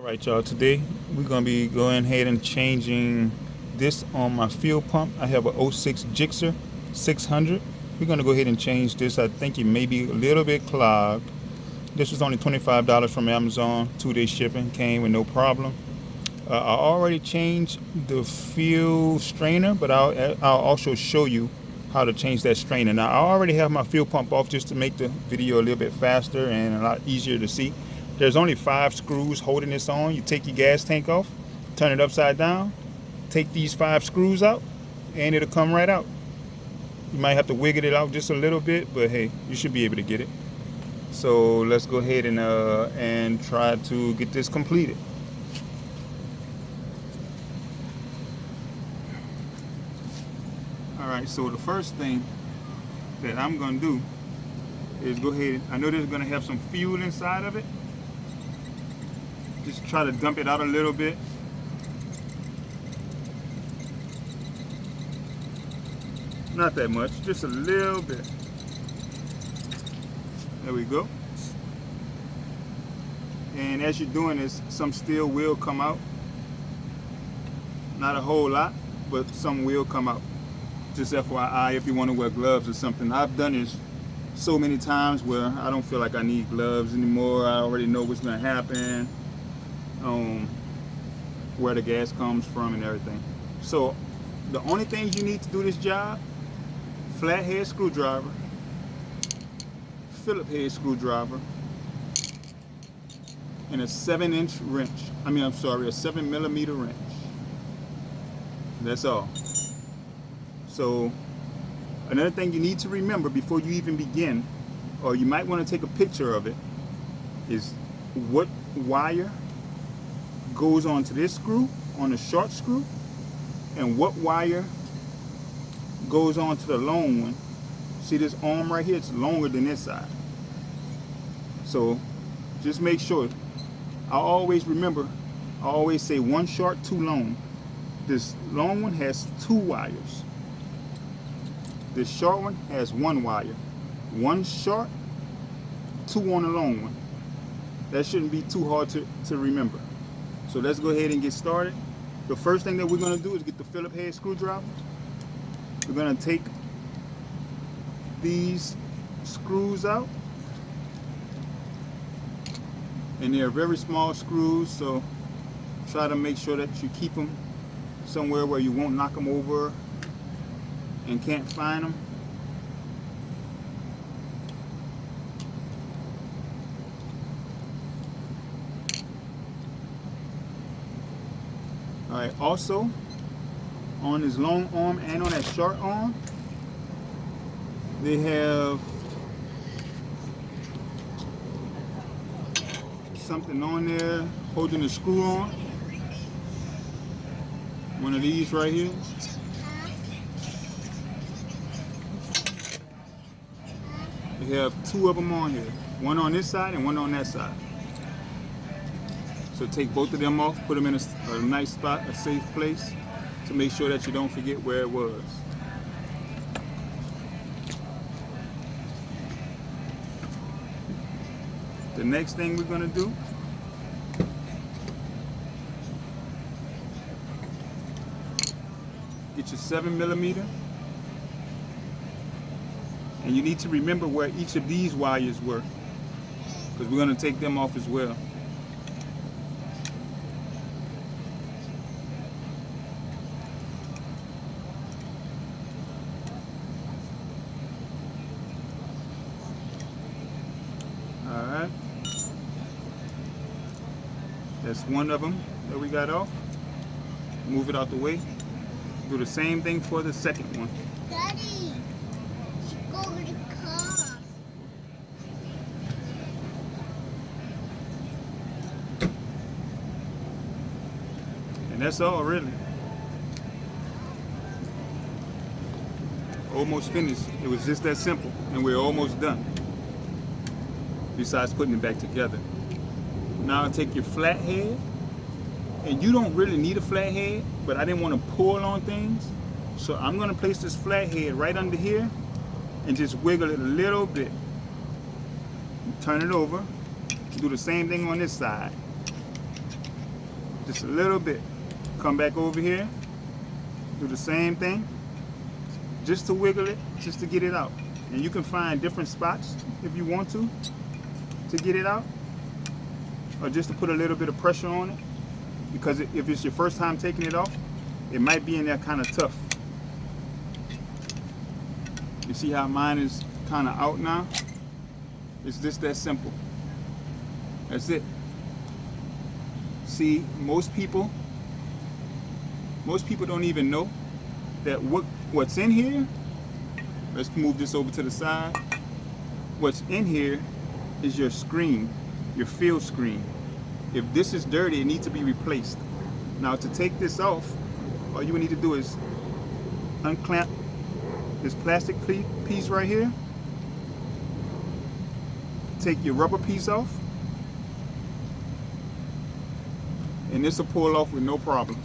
Alright y'all, today we're going to be going ahead and changing this on my fuel pump. I have a 06 GSXR 600. We're going to go ahead and change this. I think it may be a little bit clogged. This was only $25 from Amazon. 2-day shipping, came with no problem. I already changed the fuel strainer, but I'll also show you how to change that strainer. Now I already have my fuel pump off just to make the video a little bit faster and a lot easier to see. There's only 5 screws holding this on. You take your gas tank off, turn it upside down, take these 5 screws out, and it'll come right out. You might have to wiggle it out just a little bit, but hey, you should be able to get it. So let's go ahead and try to get this completed. Alright, so the first thing that I'm going to do is go ahead. I know there's going to have some fuel inside of it. Just try to dump it out a little bit. Not that much, just a little bit. There we go. And as you're doing this, some still will come out. Not a whole lot, but some will come out. Just FYI, if you want to wear gloves or something. I've done this so many times where I don't feel like I need gloves anymore. I already know what's going to happen. Where the gas comes from and everything. So the only things you need to do this job: flathead screwdriver, Phillips head screwdriver, and a 7-inch wrench. A 7mm wrench. That's all. So another thing you need to remember before you even begin, or you might want to take a picture of it, is what wire goes onto this screw, on the short screw, and what wire goes onto the long one. See this arm right here? It's longer than this side. So just make sure. I always say one short, 2 long. This long one has 2 wires. This short one has 1 wire. 1 short, 2 on the long one. That shouldn't be too hard to remember. So let's go ahead and get started. The first thing that we're going to do is get the Phillips head screwdriver. We're going to take these screws out. And they're very small screws, so try to make sure that you keep them somewhere where you won't knock them over and can't find them. Alright, also on this long arm and on that short arm, they have something on there holding the screw on. One of these right here. They have 2 of them on here. One on this side and one on that side. So take both of them off, put them in a nice spot, a safe place, to make sure that you don't forget where it was. The next thing we're going to do, get your 7mm, and you need to remember where each of these wires were, because we're going to take them off as well. Alright, that's one of them that we got off. Move it out the way. Do the same thing for the second one. Daddy, should go to the car. And that's all, really. Almost finished. It was just that simple, and we're almost done. Besides putting it back together. Now take your flathead, and you don't really need a flathead, but I didn't want to pull on things, so I'm going to place this flathead right under here and just wiggle it a little bit. Turn it over. Do the same thing on this side. Just a little bit. Come back over here, do the same thing, just to wiggle it, just to get it out. And you can find different spots if you want to get it out, or just to put a little bit of pressure on it, because if it's your first time taking it off, it might be in there kind of tough. You see how mine is kind of out now? It's just that simple. That's it. See, most people don't even know that what's in here. Let's move this over to the side. What's in here is your screen, your field screen. If this is dirty, it needs to be replaced. Now, to take this off, all you need to do is unclamp this plastic piece right here. Take your rubber piece off, and this will pull off with no problem.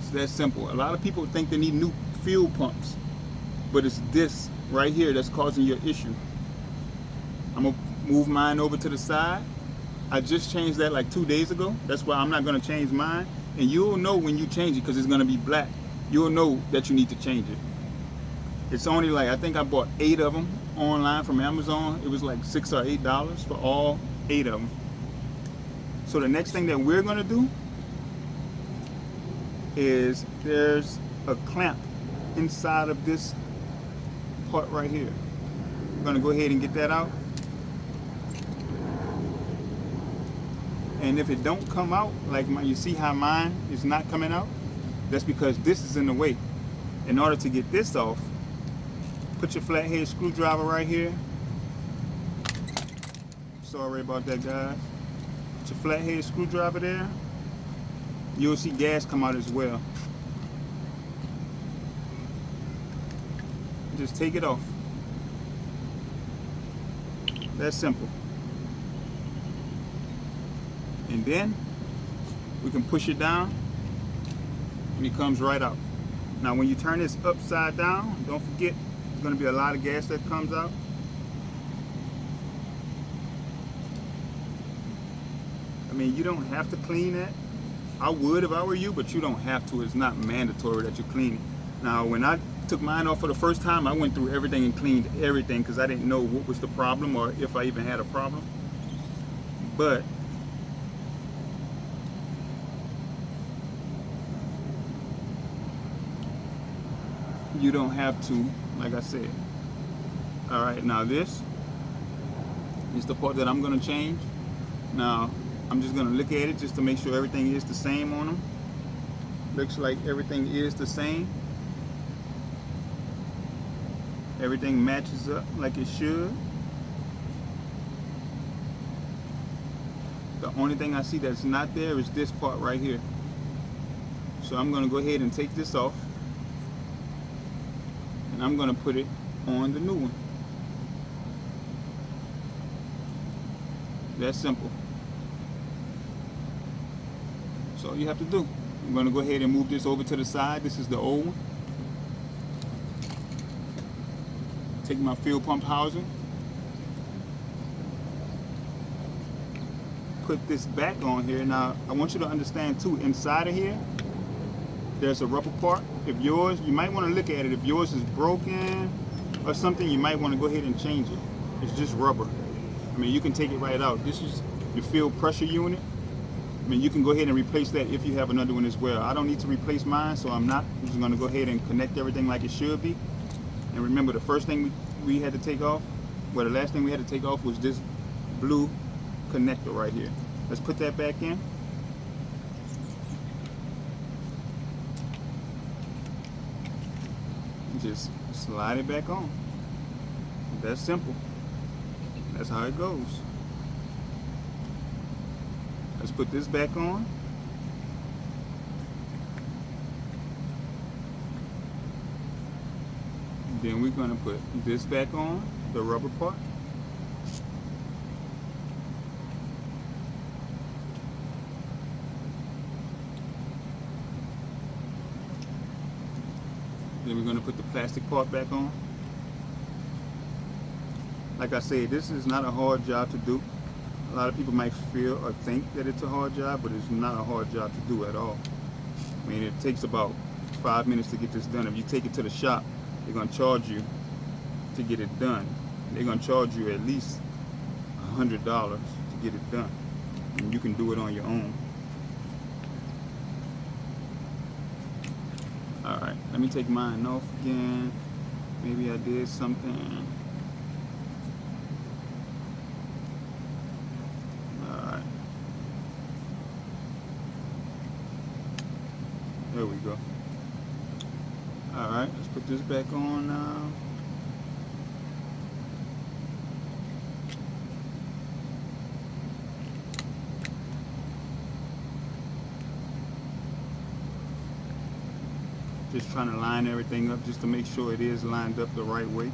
It's that simple. A lot of people think they need new fuel pumps, but it's this right here that's causing your issue. I'm gonna move mine over to the side. I just changed that like 2 days ago. That's why I'm not gonna change mine. And you'll know when you change it, because it's gonna be black. You'll know that you need to change it. It's only like, I think I bought 8 of them online from Amazon. It was like $6 or $8 for all 8 of them. So the next thing that we're gonna do is there's a clamp inside of this part right here. I'm gonna go ahead and get that out. And if it don't come out, like you see how mine is not coming out, that's because this is in the way. In order to get this off, put your flathead screwdriver right here. Sorry about that, guys. Put your flathead screwdriver there. You'll see gas come out as well. Just take it off. That's simple. And then we can push it down and it comes right out. Now when you turn this upside down, don't forget there's going to be a lot of gas that comes out. I mean, you don't have to clean that. I would if I were you, but you don't have to. It's not mandatory that you clean it. Now when I took mine off for the first time, I went through everything and cleaned everything because I didn't know what was the problem or if I even had a problem. But you don't have to, like I said. All right, now this is the part that I'm gonna change. Now, I'm just gonna look at it just to make sure everything is the same on them. Looks like everything is the same. Everything matches up like it should. The only thing I see that's not there is this part right here. So I'm gonna go ahead and take this off. And I'm going to put it on the new one. That's simple. That's all you have to do. I'm going to go ahead and move this over to the side. This is the old one. Take my fuel pump housing. Put this back on here. Now, I want you to understand too, inside of here, there's a rubber part. If yours, you might want to look at it. If yours is broken or something, you might want to go ahead and change it. It's just rubber. I mean, you can take it right out. This is your field pressure unit. I mean, you can go ahead and replace that if you have another one as well. I don't need to replace mine, so I'm not. I'm just going to go ahead and connect everything like it should be. And remember, the first thing we had to take off, well, the last thing we had to take off was this blue connector right here. Let's put that back in. Just slide it back on. That's simple. That's how it goes. Let's put this back on. Then we're going to put this back on, the rubber part. Then we're going to put the plastic part back on. Like I said, this is not a hard job to do. A lot of people might feel or think that it's a hard job, but it's not a hard job to do at all. I mean, it takes about 5 minutes to get this done. If you take it to the shop, they're going to charge you to get it done. They're going to charge you at least $100 to get it done. And you can do it on your own. Alright, let me take mine off again. Maybe I did something. Alright. There we go. Alright, let's put this back on now. Just trying to line everything up just to make sure it is lined up the right way.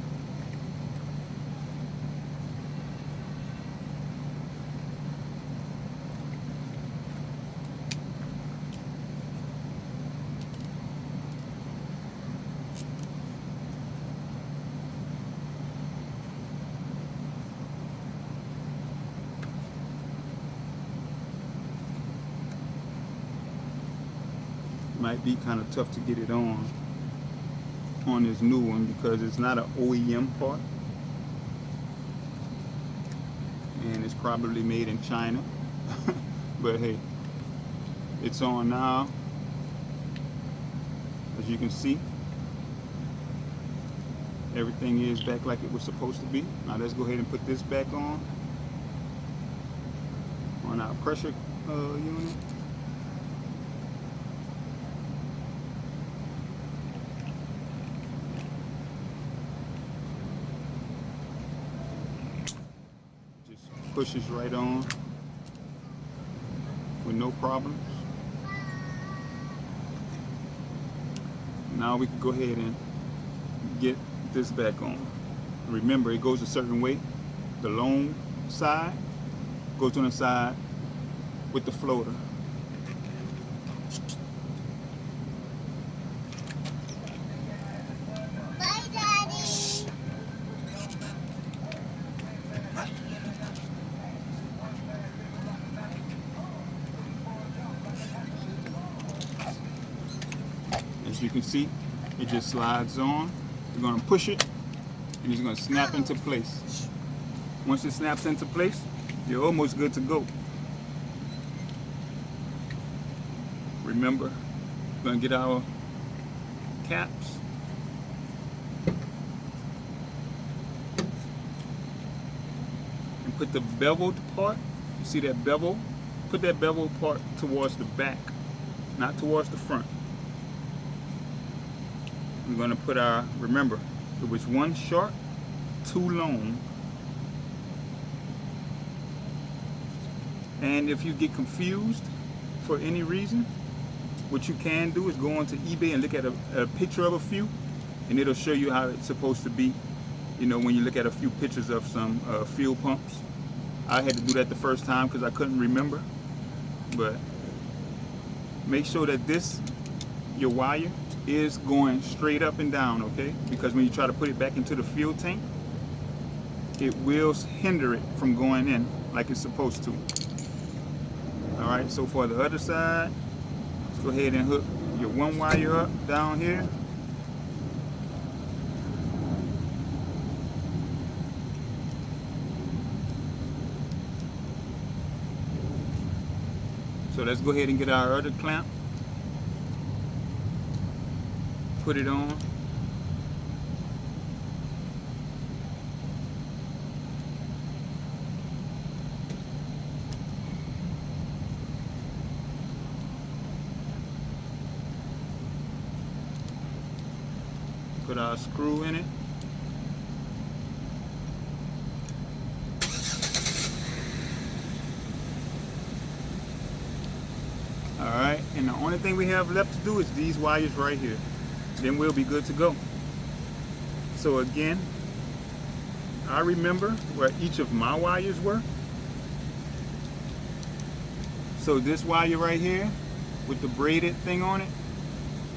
Might be kind of tough to get it on this new one because it's not an OEM part, and it's probably made in China. But hey, it's on now, as you can see. Everything is back like it was supposed to be. Now let's go ahead and put this back on our pressure unit. Pushes right on with no problems. Now we can go ahead and get this back on. Remember, it goes a certain way. The long side goes on the side with the floater. Bye, Daddy. As you can see, it just slides on. You're going to push it and it's going to snap into place. Once it snaps into place, you're almost good to go. Remember, we're going to get our caps. And put the beveled part, you see that bevel? Put that beveled part towards the back, not towards the front. We're going to put our, remember, it was one short, two long. And if you get confused for any reason, what you can do is go onto eBay and look at a picture of a few, and it'll show you how it's supposed to be. You know, when you look at a few pictures of some fuel pumps. I had to do that the first time because I couldn't remember. But make sure that this, your wire, is going straight up and down, okay? Because when you try to put it back into the fuel tank, it will hinder it from going in like it's supposed to. All right, so for the other side, let's go ahead and hook your one wire up down here. So let's go ahead and get our other clamp. Put it on. Put our screw in it. Alright, and the only thing we have left to do is these wires right here. Then we'll be good to go. So again, I remember where each of my wires were. So this wire right here with the braided thing on it,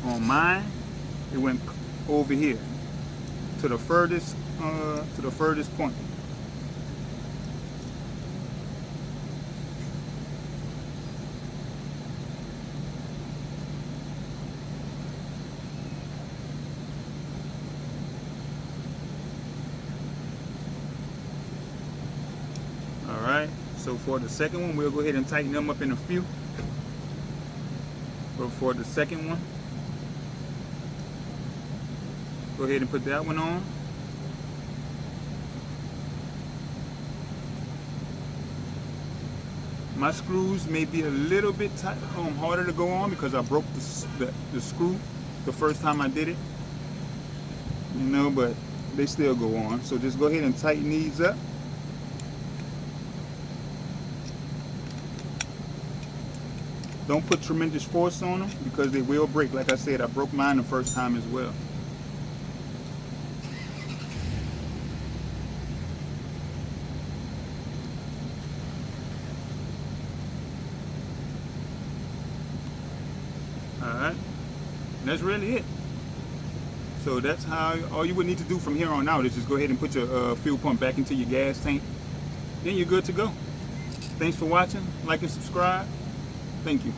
on mine, it went over here to the furthest point. So for the second one, we'll go ahead and tighten them up in a few. But for the second one, go ahead and put that one on. My screws may be a little bit tight, harder to go on because I broke the screw the first time I did it. You know, but they still go on. So just go ahead and tighten these up. Don't put tremendous force on them because they will break. Like I said, I broke mine the first time as well. Alright, that's really it. So that's how, all you would need to do from here on out is just go ahead and put your fuel pump back into your gas tank. Then you're good to go. Thanks for watching. Like and subscribe. Thank you.